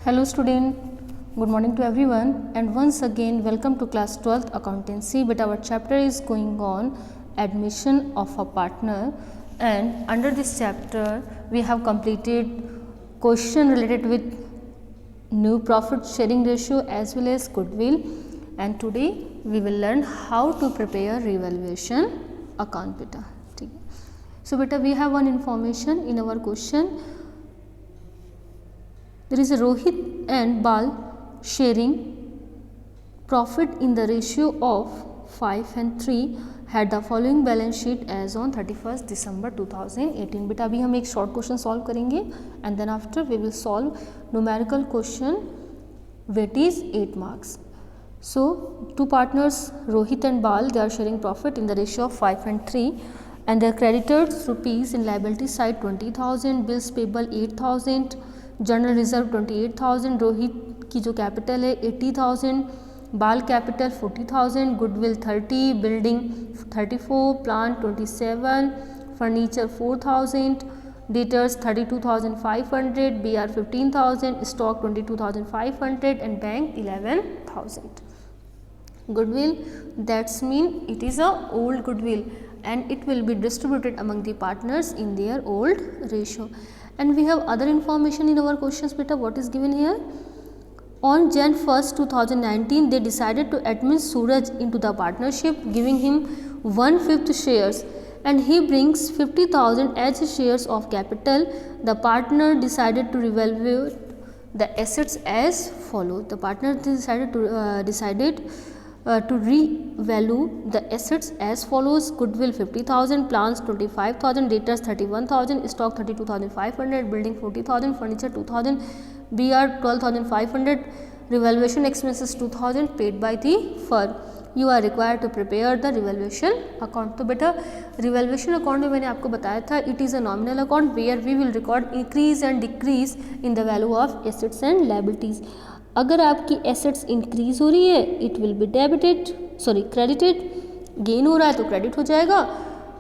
Hello student, good morning to everyone and once again welcome to class 12th accountancy. But our chapter is going on admission of a partner, and under this chapter we have completed question related with new profit sharing ratio as well as goodwill, and today we will learn how to prepare revaluation account beta. So beta, we have one information in our question. There is a Rohit and Bal sharing profit in the ratio of 5 and 3 had the following balance sheet as on 31st December 2018. बेटा अभी हम एक short question solve करेंगे and then after we will solve numerical question weight is 8 marks. So two partners Rohit and Bal, they are sharing profit in the ratio of 5 and 3 and their creditors rupees in liability side 20,000, bills payable 8,000, general reserve 28,000, Rohit की जो capital है 80,000, बाल capital 40,000, goodwill 30, building 34, plant 27, furniture 4,000, debtors 32,500, BR 15,000, stock 22,500 and bank 11,000. Goodwill, that's mean it is a old goodwill and it will be distributed among the partners in their old ratio. And we have other information in our questions beta. What is given here? On Jan 1st 2019 they decided to admit Suraj into the partnership, giving him 1/5 shares and he brings 50,000 as his shares of capital. The partner decided to revalue the assets as follows. The partner decided to revalue the assets as follows: goodwill 50,000, plants 25,000, debtors 31,000, stock 32,500, building 40,000, furniture 2,000, BR 12,500, revaluation expenses 2,000 paid by the firm. You are required to prepare the revaluation account. तो बेटा revaluation account में मैंने आपको बताया था it is a nominal account where we will record increase and decrease in the value of assets and liabilities. अगर आपकी assets increase हो रही है it will be credited, gain हो रहा है तो क्रेडिट हो जाएगा.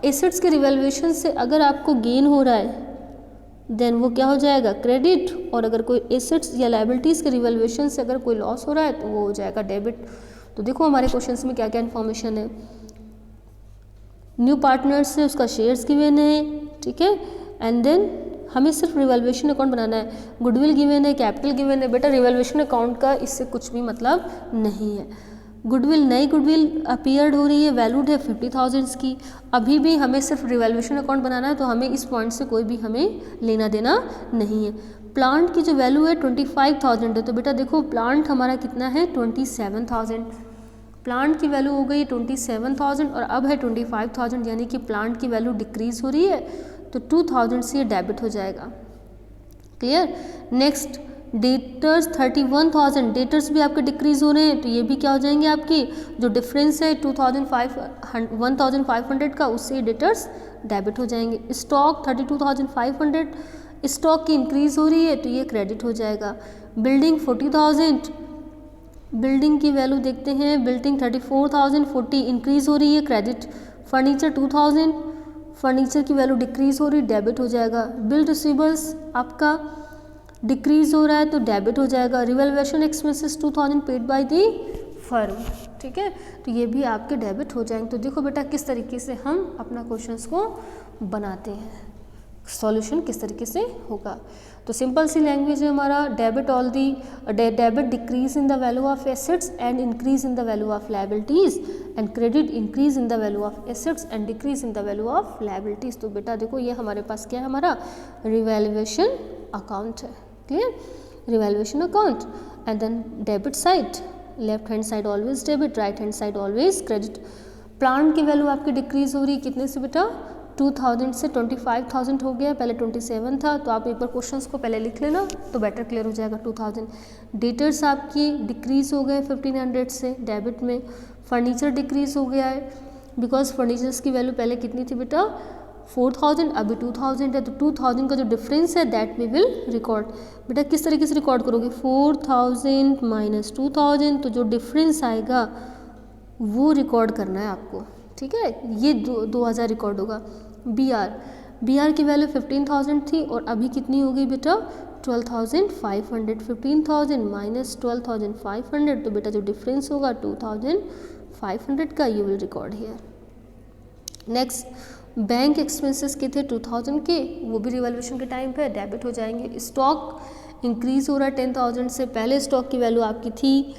एसेट्स के रिवैल्यूएशन से अगर आपको गेन हो रहा है देन वो क्या हो जाएगा, क्रेडिट. और अगर कोई एसेट्स या लायबिलिटीज़ के रिवैल्यूएशन से अगर कोई लॉस हो रहा है तो वो हो जाएगा डेबिट. तो देखो हमारे क्वेश्चंस में क्या क्या इन्फॉर्मेशन है. न्यू पार्टनर्स से उसका शेयर्स गिवन है, ठीक है, एंड देन हमें सिर्फ रिवैल्यूएशन अकाउंट बनाना है. गुडविल गिवन है, कैपिटल गिवन है. बेटा रिवैल्यूएशन अकाउंट का इससे कुछ भी मतलब नहीं है. गुडविल, नई गुडविल अपीयर्ड हो रही है, वैल्यूड है 50,000 की. अभी भी हमें सिर्फ रिवैल्यूएशन अकाउंट बनाना है तो हमें इस पॉइंट से कोई भी हमें लेना देना नहीं है. प्लांट की जो वैल्यू है 25,000 है तो बेटा देखो प्लांट हमारा कितना है 27,000. प्लांट की वैल्यू हो गई 27,000 और अब है 25,000, यानी कि प्लांट की वैल्यू डिक्रीज हो रही है तो 2,000 से ये डेबिट हो जाएगा. क्लियर. नेक्स्ट डेटर्स 31,000, डेटर्स भी आपके डिक्रीज हो रहे हैं तो ये भी क्या हो जाएंगे, आपकी जो डिफरेंस है 1,500 का उससे डेटर्स डेबिट हो जाएंगे. स्टॉक 32,500, स्टॉक की इंक्रीज हो रही है तो ये क्रेडिट हो जाएगा. बिल्डिंग 40,000, बिल्डिंग की वैल्यू देखते हैं, बिल्डिंग 34,040 इंक्रीज हो रही है, क्रेडिट. फर्नीचर 2,000, फर्नीचर की वैल्यू डिक्रीज हो रही है, डेबिट हो जाएगा. बिल रिसीवर्स आपका डिक्रीज हो रहा है तो डेबिट हो जाएगा. Revaluation expenses 2,000 paid by the firm, ठीक है, तो ये भी आपके डेबिट हो जाएंगे. तो देखो बेटा किस तरीके से हम अपना क्वेश्चंस को बनाते हैं, सॉल्यूशन किस तरीके से होगा. तो सिंपल सी लैंग्वेज है हमारा, debit all the debit decrease in the value of assets and increase in the value of liabilities, and credit increase in the value of assets and decrease in the value of liabilities. तो बेटा देखो ये हमारे पास क्या है, हमारा revaluation account है. Clear. Revaluation account and then debit side, left hand side always debit, right hand side always credit. Plant की वैल्यू आपकी डिक्रीज हो रही है कितने से बेटा, 2,000 से 25,000 हो गया, पहले 27 था. तो आप एक बार क्वेश्चंस को पहले लिख लेना तो बेटर क्लियर हो जाएगा. 2,000. डेटर्स आपकी डिक्रीज हो गए 1,500 से डेबिट में. फर्नीचर डिक्रीज हो गया है बिकॉज फर्नीचर्स की वैल्यू पहले कितनी थी बेटा 4,000, अभी 2,000 है तो 2,000 का जो डिफरेंस है दैट वी विल रिकॉर्ड. बेटा किस तरीके से रिकॉर्ड करोगे, 4,000 माइनस 2,000, तो जो डिफरेंस आएगा वो रिकॉर्ड करना है आपको, ठीक है. ये 2,000 रिकॉर्ड होगा. BR की वैल्यू 15,000 थी और अभी कितनी हो गई बेटा 12,500, 15,000 माइनस 12,500, तो बेटा जो डिफरेंस होगा 2,500 का, you will record here. Next bank expenses के थे 2,000 के, वो भी रिवैल्यूएशन के टाइम पे डेबिट हो जाएंगे। स्टॉक इंक्रीज हो रहा है 10,000 से, पहले स्टॉक की वैल्यू आपकी थी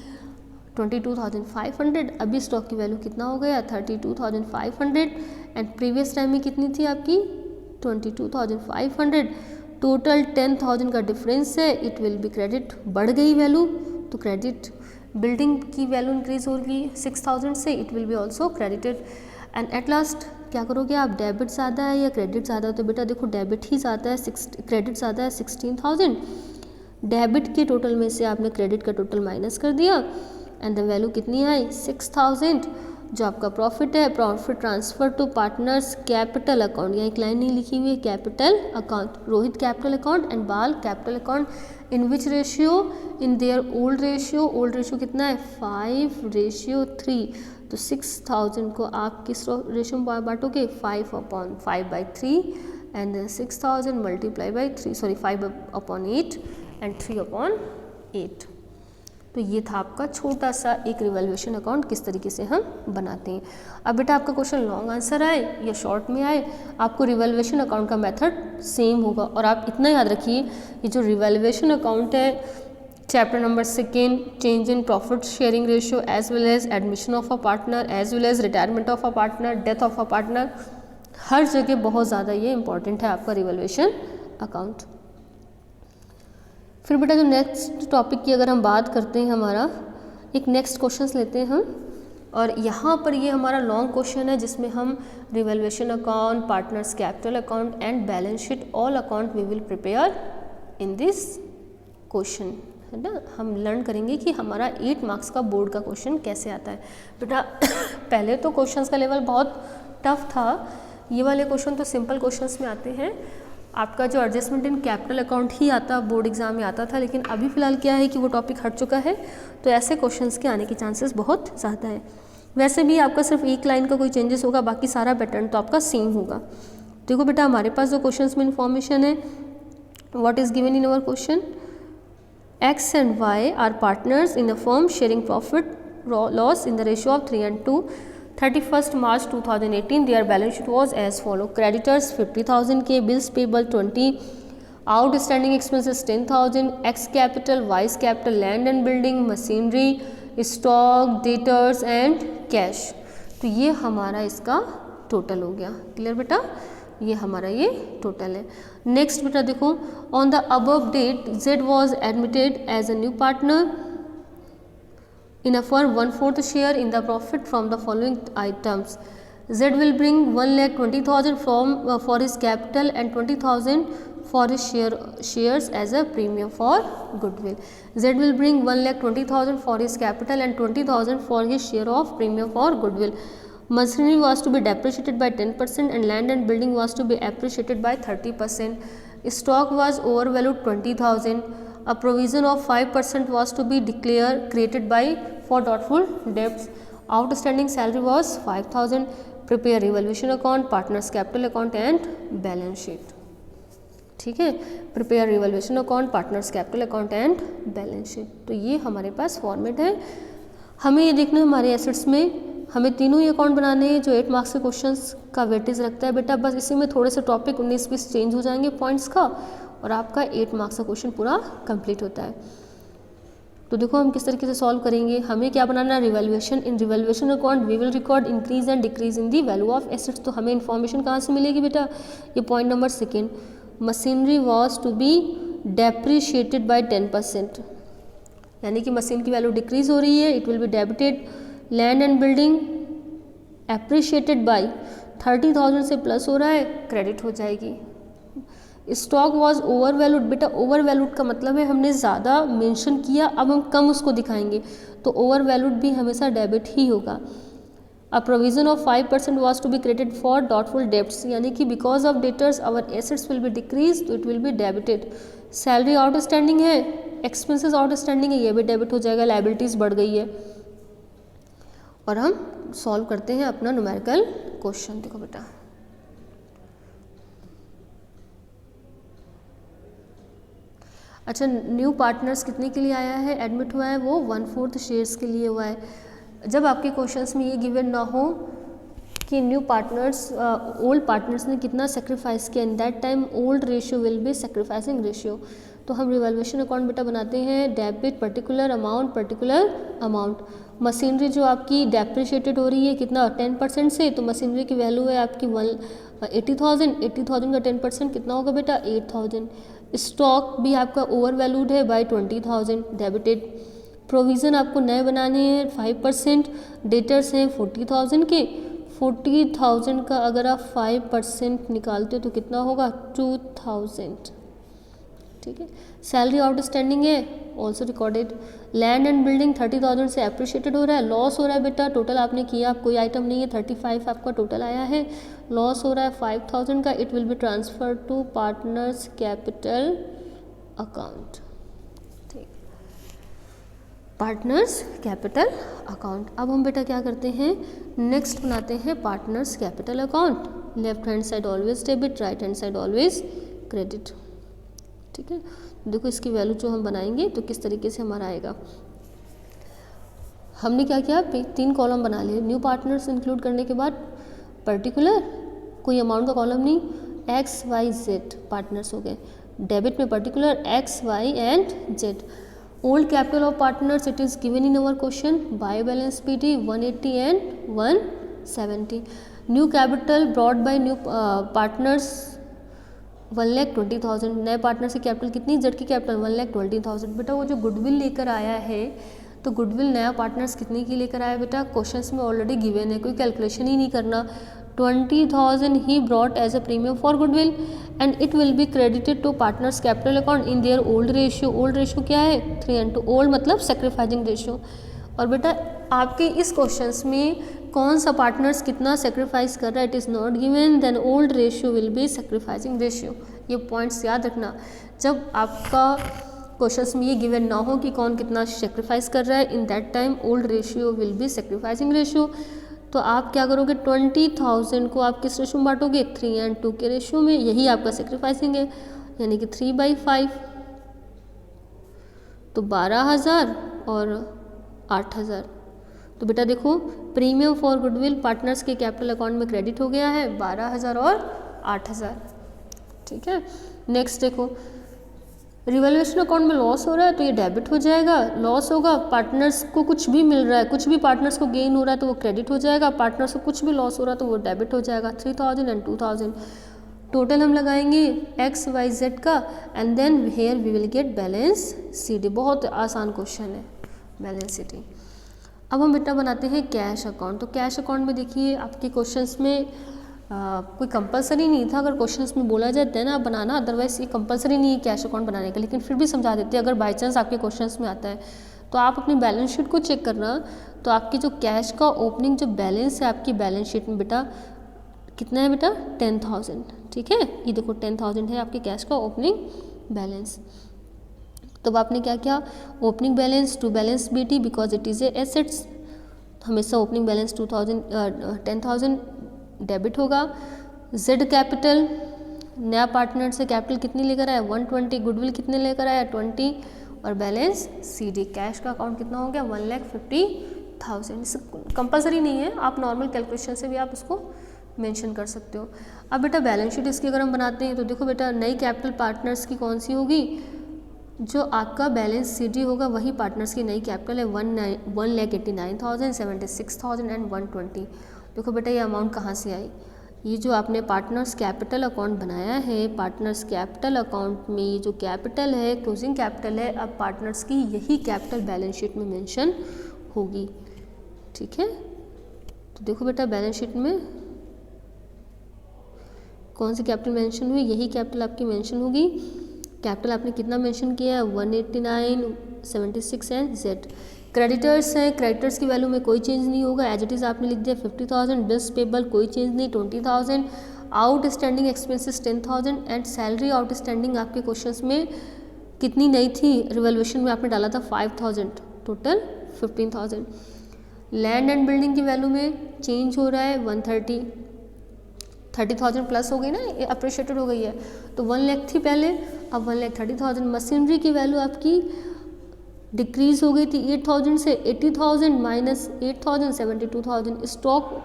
22,500, अभी स्टॉक की वैल्यू कितना हो गया 32,500, एंड प्रीवियस टाइम में कितनी थी आपकी 22,500। टोटल 10,000 का डिफरेंस है, इट विल बी क्रेडिट, बढ़ गई वैल्यू तो क्रेडिट, बिल्डिंग की वैल्यू इंक्रीज होगी 6,000 से, it will be also credited. And at last क्या करोगे आप, डेबिट ज़्यादा है या क्रेडिट ज़्यादा है, तो बेटा देखो डेबिट ही ज़्यादा है, क्रेडिट ज़्यादा है 16,000, डेबिट के टोटल में से आपने क्रेडिट का टोटल माइनस कर दिया, एंड द वैल्यू कितनी आई 6,000। जो आपका प्रॉफिट है, profit transfer to partners capital account, यहाँ एक लाइन नहीं लिखी हुई है, capital account, Rohit capital account and Bal capital account, in which ratio, in their old ratio, old ratio कितना है 5:3, तो 6,000 को आप किस रेशियो में बांटोगे 5/3, and 6,000 multiply by 3, sorry 5/8 and 3/8। तो ये था आपका छोटा सा एक रिवैल्यूएशन अकाउंट, किस तरीके से हम बनाते हैं। अब बेटा आपका क्वेश्चन लॉन्ग आंसर आए या शॉर्ट में आए, आपको रिवैल्यूएशन अकाउंट का मेथड सेम होगा। और आप इतना याद रखिए, ये जो रिवैल्यूएशन अकाउंट है, chapter number 2, change in profit sharing ratio as well as admission of a partner as well as retirement of a partner, death of a partner, हर जगह बहुत ज़्यादा ये इंपॉर्टेंट है आपका रिवैल्यूएशन अकाउंट। फिर बेटा जो नेक्स्ट टॉपिक की अगर हम बात करते हैं, हमारा एक नेक्स्ट क्वेश्चंस लेते हैं हम, और यहाँ पर ये हमारा लॉन्ग क्वेश्चन है जिसमें हम revaluation account, partners capital account and balance sheet all account we will prepare in this question, है ना। हम लर्न करेंगे कि हमारा 8 मार्क्स का बोर्ड का क्वेश्चन कैसे आता है। बेटा पहले तो क्वेश्चंस का लेवल बहुत टफ था, ये वाले क्वेश्चन तो सिंपल क्वेश्चंस में आते हैं। आपका जो एडजस्टमेंट इन कैपिटल अकाउंट ही आता बोर्ड एग्जाम में आता था, लेकिन अभी फ़िलहाल क्या है कि वो टॉपिक हट चुका है, तो ऐसे क्वेश्चंस के आने के चांसेस बहुत ज़्यादा है। वैसे भी आपका सिर्फ एक लाइन का कोई चेंजेस होगा, बाकी सारा पैटर्न तो आपका सेम होगा। देखो बेटा हमारे पास जो क्वेश्चंस में इन्फॉर्मेशन है, what is given in our question, X and Y are partners in a firm sharing profit loss in the ratio of 3:2. 31st March 2018 their balance sheet was as follow: creditors 50,000 K, bills payable 20, outstanding expenses 10,000, X capital, Y's capital, land and building, machinery, stock, debtors and cash। तो ये हमारा इसका total हो गया। Clear बेटा, ये हमारा ये टोटल है। नेक्स्ट बेटा देखो, on the above date Z was admitted as a new partner in a firm 1/4 share in the profit from the following items. Z will bring 1,20,000 from for his capital and 20,000 for his shares as a premium for goodwill. Z will bring 1,20,000 for his capital and 20,000 for his share of premium for goodwill. Machinery was to be depreciated by 10% and land and building was to be appreciated by 30%. Stock was overvalued 20,000. A provision of 5% was to be created by for doubtful debts. Outstanding salary was 5,000. Prepare revaluation account, partners capital account and balance sheet. ठीक है, prepare revaluation account, partners capital account and balance sheet. तो ये हमारे पास format है। हमें ये देखना है हमारे एसेट्स में हमें तीनों ही अकाउंट बनाने हैं जो 8 मार्क्स के क्वेश्चंस का वेटेज रखता है। बेटा बस इसी में थोड़े से टॉपिक 19-20 चेंज हो जाएंगे पॉइंट्स का, और आपका 8 मार्क्स का क्वेश्चन पूरा कंप्लीट होता है। तो देखो हम किस तरीके से सॉल्व करेंगे। हमें क्या बनाना है, revaluation. In revaluation account we will record increase and decrease in the value of assets. तो हमें इन्फॉर्मेशन कहाँ से मिलेगी बेटा, ये point number 2। Machinery was to be depreciated by 10%, यानी कि मशीन की वैल्यू डिक्रीज हो रही है, it will be debited. Land and building appreciated by 30,000 से प्लस हो रहा है, क्रेडिट हो जाएगी। Stock was over valued. बेटा ओवर वैल्यूड का मतलब है हमने ज़्यादा मेंशन किया, अब हम कम उसको दिखाएंगे, तो ओवर वैल्यूड भी हमेशा डेबिट ही होगा। A provision of 5% was to be credited for doubtful debts, यानी कि because of debtors our assets will be decrease, तो it will be debited. Salary outstanding है, एक्सपेंसेस आउटस्टैंडिंग है, ये भी डेबिट हो जाएगा, लायबिलिटीज़ बढ़ गई है। और हम सॉल्व करते हैं अपना न्यूमेरिकल क्वेश्चन। देखो बेटा अच्छा, न्यू पार्टनर्स कितने के लिए आया है, एडमिट हुआ है, वो 1/4 शेयर्स के लिए हुआ है। जब आपके क्वेश्चंस में ये गिवन ना हो कि न्यू पार्टनर्स ओल्ड पार्टनर्स ने कितना सेक्रीफाइस किया, in that time old ratio will be sacrificing ratio. तो हम रिवैल्यूएशन अकाउंट बेटा बनाते हैं, डेबिट पर्टिकुलर अमाउंट। मशीनरी जो आपकी डेप्रिशिएटेड हो रही है कितना 10% से, तो मशीनरी की वैल्यू है आपकी 80,000 का 10% कितना होगा बेटा 8,000। स्टॉक भी आपका ओवर वैल्यूड है बाय 20,000 डेबिटेड। प्रोविज़न आपको नए बनाने हैं 5%, डेटर्स हैं 40,000 के। 40,000 का अगर आप 5% निकालते हो तो कितना होगा 2,000, ठीक है। सैलरी आउटस्टैंडिंग है also recorded. Land and building 30,000 से अप्रिशिएटेड हो रहा है, लॉस हो रहा है बेटा, टोटल आपने किया, कोई आइटम नहीं है, 35 आपका टोटल आया है, लॉस हो रहा है 5,000 का, it will be transfer to partners capital account, ठीक, पार्टनर्स कैपिटल अकाउंट। अब हम बेटा क्या करते हैं, नेक्स्ट बनाते हैं partners capital account. Left hand side always debit, right hand side always credit, ठीक है। देखो इसकी वैल्यू जो हम बनाएंगे तो किस तरीके से हमारा आएगा। हमने क्या किया, 3 कॉलम बना लिए। न्यू पार्टनर्स इंक्लूड करने के बाद पर्टिकुलर, कोई अमाउंट का कॉलम नहीं, XYZ पार्टनर्स हो गए। डेबिट में particular XY and Z। Old capital of partners it is given in our question, by balance PT 180 and 170। New capital brought by new partners 1,20,000। नए पार्टनर की capital कितनी, Z की capital 1,20,000। बेटा वो जो गुडविल लेकर आया है, तो गुडविल नया पार्टनर्स कितने की लेकर आया बेटा, क्वेश्चंस में ऑलरेडी गिवन है, कोई कैलकुलेशन ही नहीं करना। 20,000 ही brought as a premium for goodwill and it will be credited to partners capital account in their old ratio. Old ratio क्या है 3:2, ओल्ड मतलब सेक्रीफाइसिंग रेशियो। और बेटा आपके इस क्वेश्चंस में कौन सा पार्टनर्स कितना सेक्रीफाइस कर रहा है, it is not given, then old ratio will be sacrificing ratio. ये पॉइंट्स याद रखना, जब आपका क्वेश्चंस में ये गिवन ना हो कि कौन कितना सेक्रीफाइस कर रहा है, in that time old ratio will be sacrificing ratio. तो आप क्या करोगे, 20,000 को आप किस रेशियो में बांटोगे, 3:2 के रेशियो में, यही आपका सेक्रीफाइसिंग है, यानी कि 3/5, तो 12,000 और 8,000। तो बेटा देखो प्रीमियम फॉर गुडविल पार्टनर्स के कैपिटल अकाउंट में क्रेडिट हो गया है 12,000 और 8,000, ठीक है। नेक्स्ट देखो रिवैल्यूएशन अकाउंट में लॉस हो रहा है तो ये डेबिट हो जाएगा, लॉस होगा, पार्टनर्स को कुछ भी मिल रहा है, कुछ भी पार्टनर्स को गेन हो रहा है तो वो क्रेडिट हो जाएगा, पार्टनर्स को कुछ भी लॉस हो रहा है तो वो डेबिट हो जाएगा। 3,000 एंड 2,000 टोटल हम लगाएंगे XYZ का and then here we will get balance CD। बहुत आसान क्वेश्चन है बैलेंस CD। अब हम बेटा बनाते हैं कैश अकाउंट। तो कैश अकाउंट में देखिए आपके क्वेश्चंस में कोई कंपलसरी नहीं था, अगर क्वेश्चंस में बोला जाए देन आप बनाना, अदरवाइज ये कंपलसरी नहीं है कैश अकाउंट बनाने का, लेकिन फिर भी समझा देते हैं अगर बाई चांस आपके क्वेश्चंस में आता है तो आप अपनी बैलेंस शीट को चेक करना। तो आपकी जो कैश का ओपनिंग जो बैलेंस है आपकी बैलेंस शीट में बेटा कितना है बेटा 10,000, ठीक है। ये देखो 10,000 है आपके कैश का ओपनिंग बैलेंस। तो अब आपने क्या किया, opening balance to balance BT because it is a assets, हमेशा ओपनिंग बैलेंस 10,000 डेबिट होगा। Z कैपिटल नया पार्टनर से कैपिटल कितनी लेकर आया 120, गुडविल कितने लेकर आया 20 और बैलेंस CD कैश का अकाउंट कितना हो गया 1,50,000। कंपलसरी नहीं है, आप नॉर्मल कैलकुलेशन से भी आप उसको मेंशन कर सकते हो। अब बेटा बैलेंस शीट इसकी अगर हम बनाते हैं तो देखो बेटा नई कैपिटल पार्टनर्स की कौन सी होगी, जो आपका बैलेंस CD होगा वही पार्टनर्स की नई कैपिटल है 1,89,000, 76,000 एंड 120। देखो बेटा ये अमाउंट कहाँ से आई, ये जो आपने पार्टनर्स कैपिटल अकाउंट बनाया है, पार्टनर्स कैपिटल अकाउंट में ये जो कैपिटल है क्लोजिंग कैपिटल है, अब पार्टनर्स की यही कैपिटल बैलेंस शीट में मेंशन होगी, ठीक है। तो देखो बेटा बैलेंस शीट में कौन सी कैपिटल मेंशन हुई, यही कैपिटल आपकी मेंशन होगी। कैपिटल आपने कितना मेंशन किया है 189, 76 एंड Z। क्रेडिटर्स हैं, क्रेडिटर्स की वैल्यू में कोई चेंज नहीं होगा, एज इट इज़ आपने लिख दिया 50,000। बिल्स पेबल कोई चेंज नहीं 20,000। Outstanding expenses 10,000 and salary outstanding आपके क्वेश्चंस में कितनी नई थी, रिवैल्यूएशन में आपने डाला था 5,000, टोटल 15,000। लैंड एंड बिल्डिंग की वैल्यू में चेंज हो रहा है 130, 30,000 प्लस हो गई ना, अप्रिशिएटेड हो गई है। तो 1 लाख थी पहले, अब 1,30,000। मशीनरी की वैल्यू आपकी डिक्रीज हो गई थी 8,000 से 80,000 माइनस 8,000 72,000। स्टॉक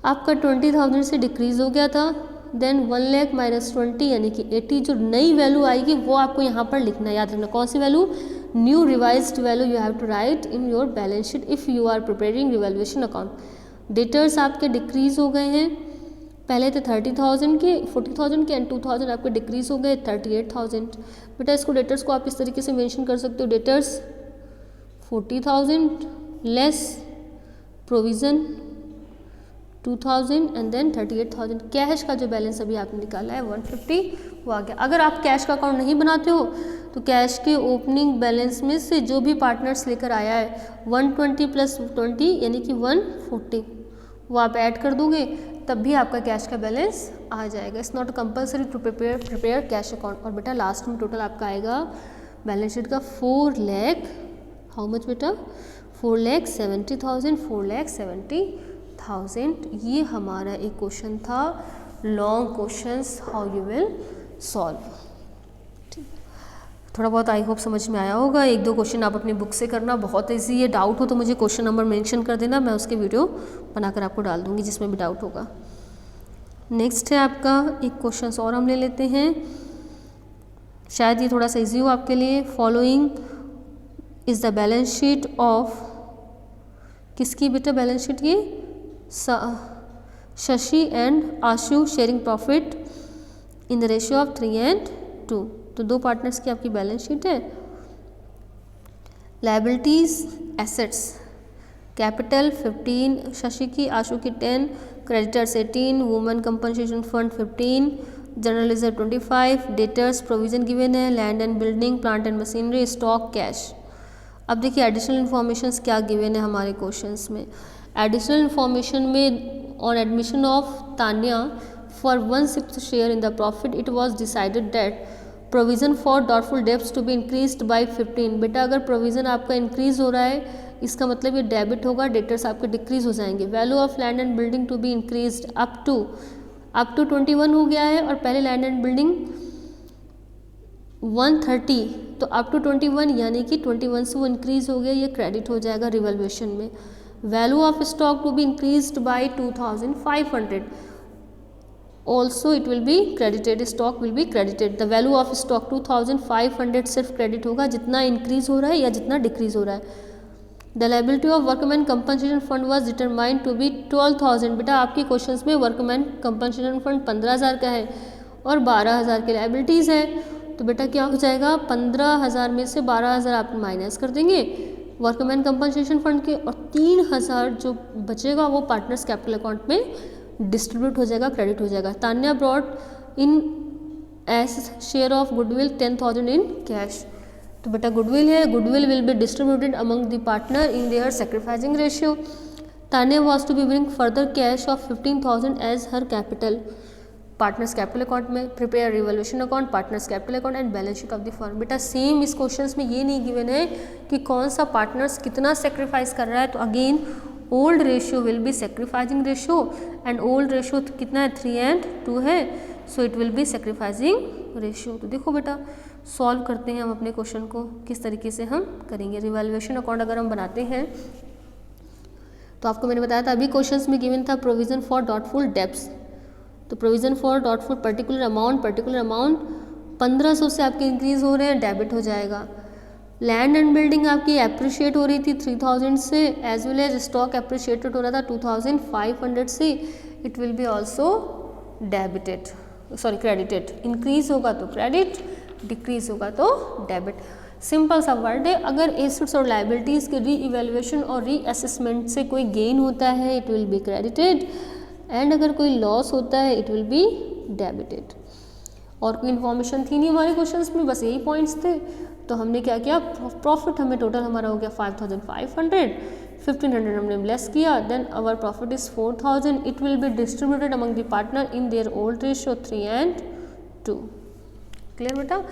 आपका 20,000 से डिक्रीज हो गया था। देन 1 लाख माइनस 20 यानी कि 80। जो नई वैल्यू आएगी वो आपको यहाँ पर लिखना है, याद रखना। कौन सी value? New revised value you have to write in your balance sheet if you are preparing revaluation account. Debtors आपके डिक्रीज हो गए हैं, पहले थे 30,000 के 40,000 के, एंड 2,000 आपके डिक्रीज हो गए 38,000। बेटा इसको डेटर्स को आप इस तरीके से मेंशन कर सकते हो, debtors 40,000 less provision 2,000 and then 38,000। Cash का जो बैलेंस अभी आपने निकाला है 150 वो आ गया। अगर आप कैश का अकाउंट नहीं बनाते हो तो कैश के ओपनिंग बैलेंस में से जो भी पार्टनर्स लेकर आया है 120 प्लस 20 यानी कि 140 वो आप ऐड कर दोगे, तब भी आपका कैश का बैलेंस आ जाएगा। It's not compulsory to prepare cash account. और बेटा लास्ट में टोटल आपका आएगा बैलेंस शीट का 4 लाख, हाउ मच बेटा? 4,70,000, 4,70,000। ये हमारा एक क्वेश्चन था, long questions how you will solve. ठीक, थोड़ा बहुत आई होप समझ में आया होगा। 1-2 क्वेश्चन आप अपनी बुक से करना, बहुत ईजी है। डाउट हो तो मुझे क्वेश्चन नंबर मेंशन कर देना, मैं उसके वीडियो बनाकर आपको डाल दूंगी जिसमें भी डाउट होगा। नेक्स्ट है आपका एक क्वेश्चन और हम ले लेते हैं, शायद ये थोड़ा सा ईजी हो आपके लिए। Following is the balance sheet of, किसकी बेटा बैलेंस शीट? ये Shashi and Ashu sharing profit in the ratio of 3 and 2। तो 2 पार्टनर्स की आपकी बैलेंस शीट है। लायबिलिटीज एसेट्स, कैपिटल 15 शशि की, आशु की 10, creditors 18, women compensation fund 15, general reserve 25, debtors provision given है, land and building, plant and machinery, stock, cash. अब देखिए additional informations क्या गिवन है हमारे क्वेश्चंस में। एडिशनल इन्फॉर्मेशन में on admission of Tanya for 1/6 share in the profit it was decided that provision for doubtful debts to be increased by 15। बेटा अगर provision आपका इंक्रीज हो रहा है इसका मतलब ये डेबिट होगा, डेटर्स आपके डिक्रीज हो जाएंगे। Value of land and building to be increased up to 21 हो गया है, और पहले लैंड एंड बिल्डिंग 130, तो अप टू 21 यानी कि 21 से वो इंक्रीज हो गया, ये क्रेडिट हो जाएगा रिवैल्यूएशन में। Value of stock to be increased by 2,500, also it will be credited, stock will be credited. The value of stock 2,500 सिर्फ क्रेडिट होगा जितना इंक्रीज हो रहा है या जितना डिक्रीज हो रहा है। The liability of workman compensation fund was determined to be 12,000। बेटा आपके क्वेश्चंस में वर्कमैन कंपनसेशन फंड 15,000 का है और 12,000 की लायबिलिटीज़ है, तो बेटा क्या हो जाएगा 15,000 में से 12,000 आप माइनस कर देंगे वर्कमैन कंपनसेशन फंड के, और 3,000 जो बचेगा वो पार्टनर्स कैपिटल अकाउंट में डिस्ट्रीब्यूट हो जाएगा, क्रेडिट हो जाएगा। Tanya brought in as share of goodwill 10,000 in cash. तो बेटा गुडविल है, goodwill will be distributed among the partner in their sacrificing ratio. Tanya was to be bring further cash of 15,000 as her capital partners capital account में। Prepare revaluation account, partners capital account and balance sheet of the firm. बेटा same इस questions में ये नहीं given है कि कौन सा पार्टनर्स कितना सेक्रीफाइस कर रहा है, तो again old ratio will be sacrificing ratio, and old ratio कितना है 3 and 2 है, so it will be sacrificing ratio. तो देखो बेटा सॉल्व करते हैं हम अपने क्वेश्चन को, किस तरीके से हम करेंगे। रिवैल्यूएशन अकाउंट अगर हम बनाते हैं तो आपको मैंने बताया था अभी क्वेश्चंस में गिवन था प्रोविजन फॉर डॉटफुल डेब्ट्स, तो provision for doubtful particular amount 1500 से आपके इंक्रीज हो रहे हैं, डेबिट हो जाएगा। लैंड एंड बिल्डिंग आपकी अप्रिशिएट हो रही थी 3,000 से, as well as stock appreciated हो रहा था 2,500 से, it will be also debited, sorry credited. Increase होगा तो क्रेडिट, डिक्रीज होगा तो डेबिट। सिंपल सा वर्ड है। अगर एसेट्स और लायबिलिटीज़ के री इवेल्युएशन और री असेसमेंट से कोई गेन होता है it will be credited, and अगर कोई लॉस होता है इट विल बी डेबिटेड। और कोई इन्फॉर्मेशन थी नहीं हमारे क्वेश्चंस में, बस यही पॉइंट्स थे। तो हमने क्या किया, प्रॉफिट हमें टोटल हमारा हो गया 5,500, 1,500 हमने लेस किया, then our profit is 4,000। It will be distributed among the partner in their old ratio 3 and 2। Clear बेटा।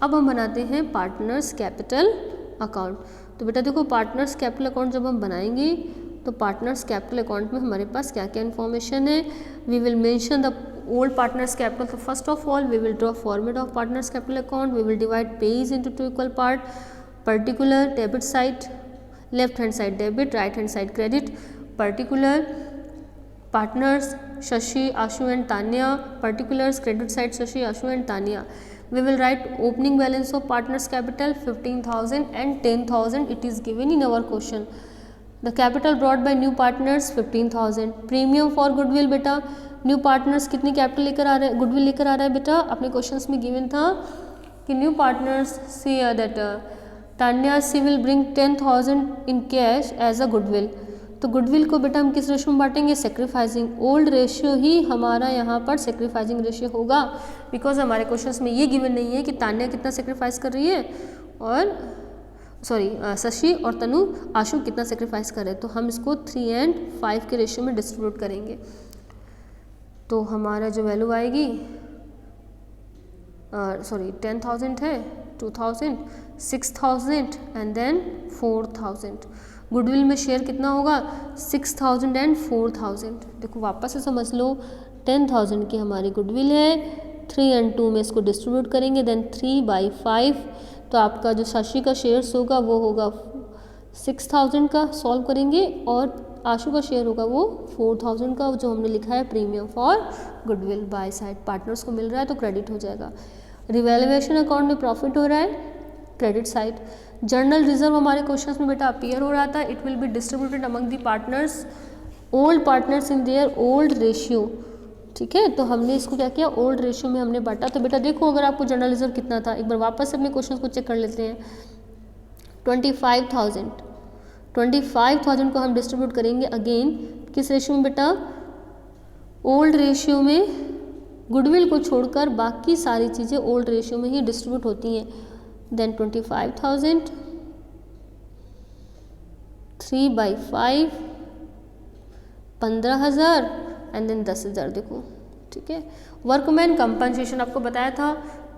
अब हम बनाते हैं पार्टनर्स कैपिटल अकाउंट। तो बेटा देखो पार्टनर्स कैपिटल अकाउंट जब हम बनाएंगे तो पार्टनर्स कैपिटल अकाउंट में हमारे पास क्या क्या इन्फॉर्मेशन है, we will mention the old partners capital. तो first of all we will draw format of partners capital account. We will divide page into 2 equal part. Particular debit side, left hand side debit, right hand side credit. Particular partners Shashi, Ashu and Tanya. Particulars credit side Shashi, Ashu and Tanya. We will write opening balance of partners capital 15,000 and 10,000. It is given in our question. The capital brought by new partners 15,000. Premium for goodwill बेटा, new partners कितनी capital लेकर आ रहे हैं, goodwill लेकर आ रहा है बेटा. अपने क्वेश्चंस में गिवन था कि new partners see that Tanya she will bring 10,000 in cash as a goodwill. तो गुडविल को बेटा हम किस रेशियो में बांटेंगे, सेक्रीफाइसिंग. ओल्ड रेशियो ही हमारा यहाँ पर सेक्रीफाइसिंग रेशियो होगा, बिकॉज हमारे क्वेश्चंस में ये गिवन नहीं है कि तान्या कितना सेक्रीफाइस कर रही है और शशि और तनु, आशु कितना सेक्रीफाइस कर रहे हैं. तो हम इसको 3 and 5 के रेशियो में डिस्ट्रीब्यूट करेंगे. तो हमारा जो वैल्यू आएगी 10,000 है, 2,000, 6,000 एंड देन 4,000. गुडविल में शेयर कितना होगा, 6,000 एंड 4,000. देखो वापस से समझ लो, 10,000 की हमारी गुडविल है, 3 and 2 में इसको डिस्ट्रीब्यूट करेंगे, देन 3/5. तो आपका जो शशि का शेयर्स होगा वो होगा 6,000 का, सॉल्व करेंगे, और आशु का शेयर होगा वो 4,000 का, जो हमने लिखा है premium for goodwill. By side partners को मिल रहा है तो क्रेडिट हो जाएगा. रिवैल्यूएशन अकाउंट में प्रॉफिट हो रहा है, क्रेडिट साइड. जर्नल रिजर्व हमारे क्वेश्चंस में बेटा अपीयर हो रहा था. It will be distributed among the partners, old partners in their old ratio. ठीक है, तो हमने इसको क्या किया, ओल्ड रेशियो में हमने बांटा. तो बेटा देखो अगर आपको जर्नल रिजर्व कितना था, एक बार वापस से अपने क्वेश्चन को चेक कर लेते हैं. 25,000 को हम डिस्ट्रीब्यूट करेंगे अगेन किस रेशियो में बेटा, ओल्ड रेशियो में. गुडविल को छोड़कर बाकी सारी चीज़ें ओल्ड रेशियो में ही डिस्ट्रीब्यूट होती हैं. Then 25,000, 3/5, 15,000 and then 10,000. देखो ठीक है. वर्कमैन कंपनसेशन आपको बताया था,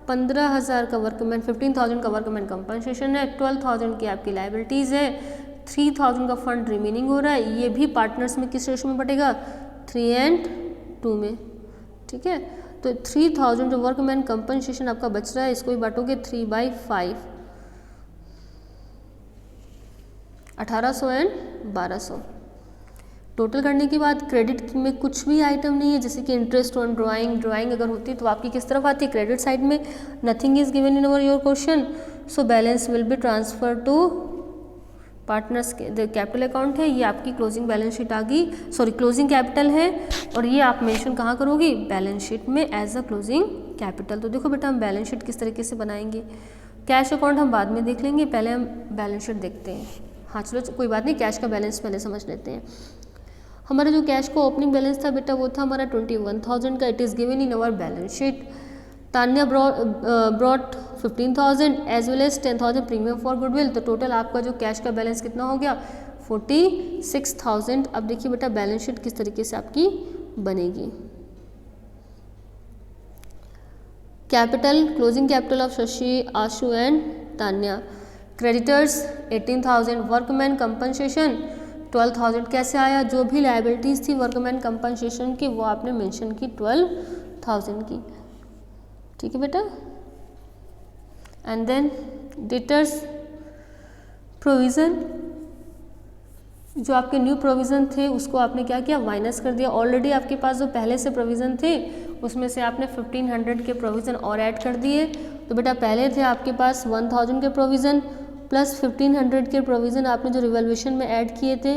15,000 का वर्कमैन, 15,000 का वर्कमैन कंपनसेशन है, 12,000 की आपकी लाइबिलिटीज़ है, 3,000 का फंड रिमेनिंग हो रहा है. ये भी पार्टनर्स में किस रेशो में बटेगा, 3 and 2 में. ठीक है, तो 3,000 जो वर्कमैन कंपनसेशन आपका बच रहा है, इसको भी बांटोगे 3/5, 1,800 एंड 1,200. टोटल करने के बाद क्रेडिट में कुछ भी आइटम नहीं है, जैसे कि इंटरेस्ट ऑन ड्राइंग अगर होती तो आपकी किस तरफ आती, क्रेडिट साइड में. Nothing is given in our your question, so balance will be transfer to partners के कैपिटल अकाउंट है. ये आपकी क्लोजिंग बैलेंस शीट आ गई, क्लोजिंग कैपिटल है, और ये आप मेंशन कहाँ करोगी, बैलेंस शीट में एज अ क्लोजिंग कैपिटल. तो देखो बेटा हम बैलेंस शीट किस तरीके से बनाएंगे. कैश अकाउंट हम बाद में देख लेंगे, पहले हम बैलेंस शीट देखते हैं. हाँ चलो कोई बात नहीं, कैश का बैलेंस पहले समझ लेते हैं. हमारा जो कैश का ओपनिंग बैलेंस था बेटा वो था हमारा 21,000 का. It is given in our balance sheet. Tanya brought 15,000 as well as 10,000 premium for goodwill. तो टोटल आपका जो कैश का बैलेंस कितना हो गया, 46,000. अब देखिए बेटा बैलेंस शीट किस तरीके से आपकी बनेगी. Capital, closing capital of Shashi, Ashu and Tanya. Creditors 18,000, workman compensation 12,000. कैसे आया, जो भी लाइबिलिटीज़ थी वर्कमैन कंपनसेशन की वो आपने मेंशन की 12,000 की. ठीक है बेटा. एंड देन डेटर्स प्रोविज़न, जो आपके न्यू प्रोविज़न थे उसको आपने क्या किया, माइनस कर दिया. ऑलरेडी आपके पास जो पहले से प्रोविज़न थे उसमें से आपने 1,500 के प्रोविज़न और ऐड कर दिए. तो बेटा पहले थे आपके पास 1,000 के प्रोविज़न प्लस 1,500 के प्रोविज़न आपने जो रिवैल्यूएशन में ऐड किए थे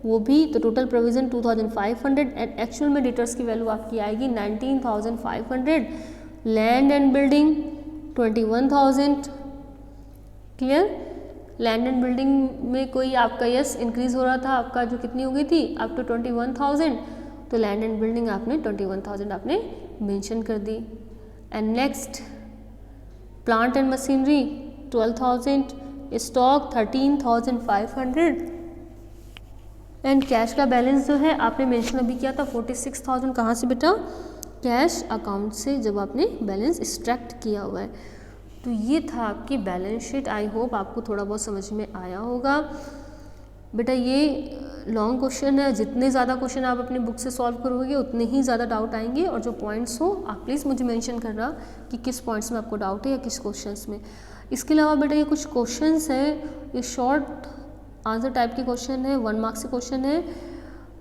वो भी. तो टोटल प्रोविज़न 2,500 एंड एक्चुअल में डेटर्स की वैल्यू आपकी आएगी 19,500. Land and building 21,000. Clear. Land and building में कोई आपका यस इंक्रीज हो रहा था, आपका जो कितनी हो गई थी अप टू 21,000. तो लैंड एंड बिल्डिंग आपने 21,000 आपने मेंशन कर दी. And next plant and machinery 12,000, stock 13,500 and cash का बैलेंस जो है आपने मेंशन अभी किया था 46,000. कहाँ से बेटा, कैश अकाउंट से, जब आपने बैलेंस एक्सट्रैक्ट किया हुआ है. तो ये था आपकी बैलेंस शीट. आई होप आपको थोड़ा बहुत समझ में आया होगा. बेटा ये लॉन्ग क्वेश्चन है, जितने ज़्यादा क्वेश्चन आप अपनी बुक से सॉल्व करोगे उतने ही ज़्यादा डाउट आएंगे, और जो पॉइंट्स हो आप प्लीज़ मुझे मेंशन करना कि किस पॉइंट्स में आपको डाउट है या किस क्वेश्चंस में। इसके अलावा बेटा ये कुछ क्वेश्चंस है, ये शॉर्ट आंसर टाइप के क्वेश्चन है, 1 मार्क्स के क्वेश्चन है,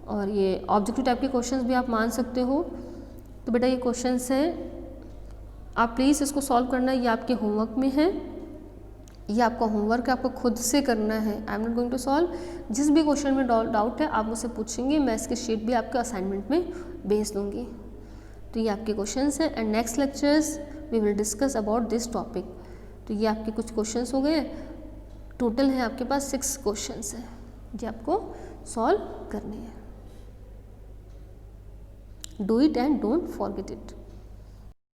और ये ऑब्जेक्टिव टाइप के क्वेश्चंस भी आप मान सकते हो। तो बेटा ये क्वेश्चंस है, आप प्लीज़ इसको सॉल्व करना, ये आपके होमवर्क में है, ये आपका होमवर्क है, आपको खुद से करना है। I am not going to solve. जिस भी क्वेश्चन में डाउट है आप मुझसे पूछेंगे, मैं इसकी शीट भी आपके असाइनमेंट में भेज दूँगी। तो ये आपके क्वेश्चंस हैं, and next lectures we will discuss about this topic. तो ये आपके कुछ क्वेश्चंस हो गए, टोटल है आपके पास 6 क्वेश्चंस हैं जो आपको सॉल्व करने हैं। Do it and don't forget it.